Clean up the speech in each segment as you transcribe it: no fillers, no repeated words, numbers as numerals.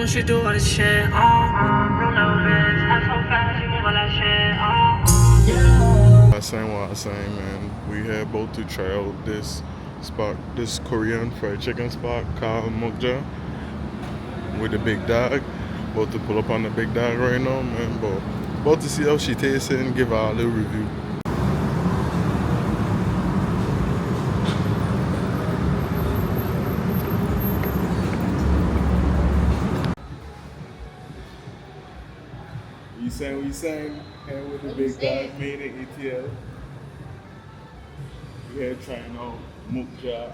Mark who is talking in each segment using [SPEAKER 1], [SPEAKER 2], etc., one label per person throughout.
[SPEAKER 1] she do all this shit.
[SPEAKER 2] I saying what I'm saying, man. We here about to try out this spot, this Korean fried chicken spot called Mukja with the big dog. About to pull up on the big dog right now, man. But about to see how she tastes it and give her a little review. We sang here with the big dog made in ATL. We here trying out Mukja.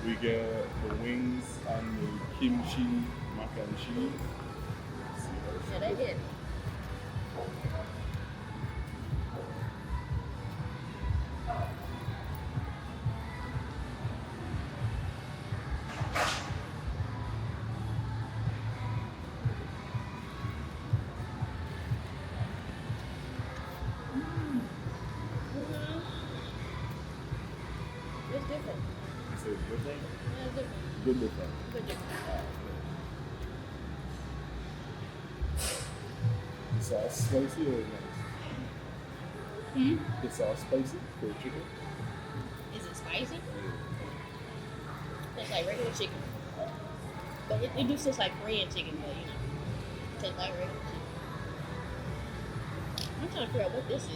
[SPEAKER 2] We get the wings and the kimchi mac and cheese.
[SPEAKER 3] Yeah, they did. It's different.
[SPEAKER 2] Is it different?
[SPEAKER 3] Yeah, it's different.
[SPEAKER 2] Good different.
[SPEAKER 3] Good different.
[SPEAKER 2] The sauce spicy or nice? The sauce spicy for chicken?
[SPEAKER 3] Is it spicy? Tastes like regular chicken. But it do taste like Korean chicken, but you know. It tastes like regular chicken. I'm trying to figure out what this is.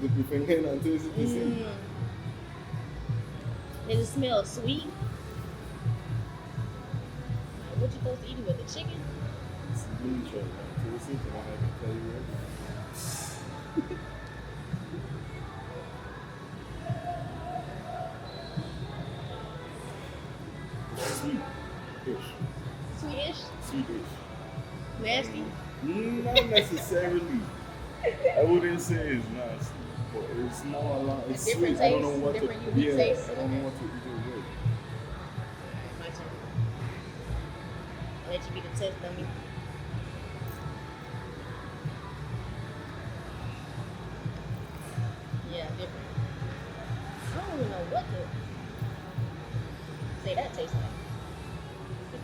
[SPEAKER 2] Dip your finger in and taste it the same.
[SPEAKER 3] Does it smell sweet? Like, what you supposed to eat it with? The chicken?
[SPEAKER 2] It's really sure. Taste it and I can tell you right now. Sweet-ish.
[SPEAKER 3] Sweetish?
[SPEAKER 2] Sweet-ish.
[SPEAKER 3] Nasty?
[SPEAKER 2] Not necessarily. I wouldn't say it's nasty, but it's more along. It's
[SPEAKER 3] different
[SPEAKER 2] sweet. I don't know
[SPEAKER 3] taste,
[SPEAKER 2] what to.
[SPEAKER 3] different unique taste.
[SPEAKER 2] I don't know what to do with.
[SPEAKER 3] Alright, my turn. I'll let you be the test dummy. Yeah, different. I don't even know what to say that tastes like.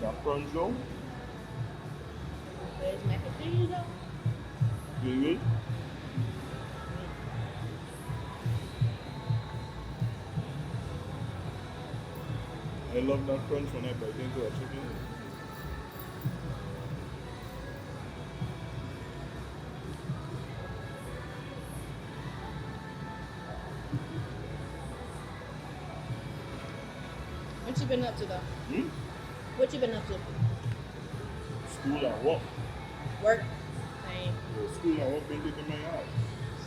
[SPEAKER 2] That crunch though,
[SPEAKER 3] There's mac and cheese though.
[SPEAKER 2] you good? I love that crunch when I bite into a chicken.
[SPEAKER 3] What you been up to though? What you been up to?
[SPEAKER 2] School and work.
[SPEAKER 3] Work? Same.
[SPEAKER 2] School and work been taking my ass.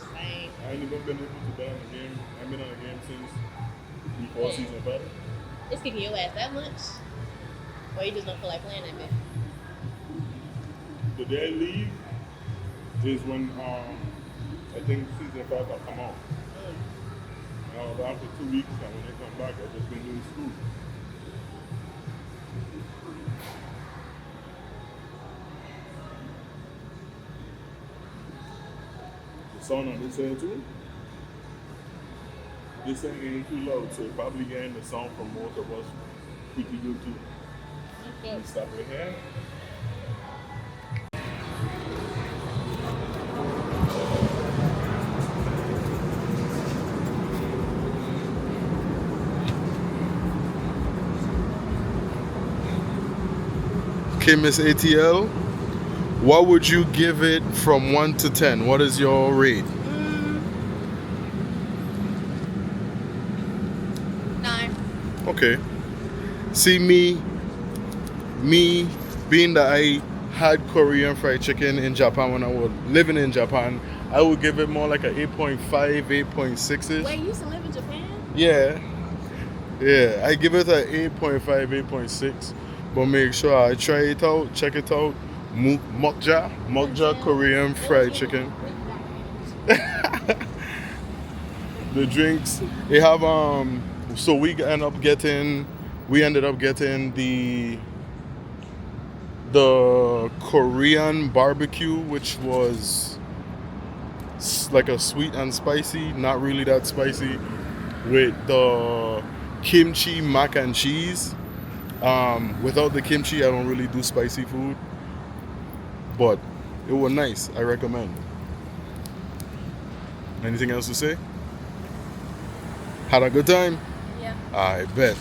[SPEAKER 3] Same.
[SPEAKER 2] I ain't even been able to buy on the game. I've been on the game since before season 5.
[SPEAKER 3] It's kicking your ass that much? Or you just don't feel like playing that bad?
[SPEAKER 2] The day I leave is when I think season 5 will come out. After 2 weeks, and when they come back, I've just been doing school. The sound on this end too. This thing ain't too loud, so you're probably getting the sound from most of us pretty good too.
[SPEAKER 3] Okay.
[SPEAKER 2] Stop right here. Okay, Miss ATL, what would you give it from 1 to 10? What is your rate?
[SPEAKER 3] 9.
[SPEAKER 2] Okay. See, me being that I had Korean fried chicken in Japan when I was living in Japan, I would give it more like a 8.5, 8.6ish.
[SPEAKER 3] Wait, you used to live in Japan?
[SPEAKER 2] Yeah, I give it a 8.5, 8.6. But make sure I try it out, check it out. Mukja Korean fried chicken. The drinks, they have so we ended up getting the Korean barbecue, which was like a sweet and spicy, not really that spicy, with the kimchi mac and cheese. Without the kimchi, I don't really do spicy food, but it was nice. I recommend. Anything else to say? Had a good time?
[SPEAKER 3] Yeah.
[SPEAKER 2] I bet.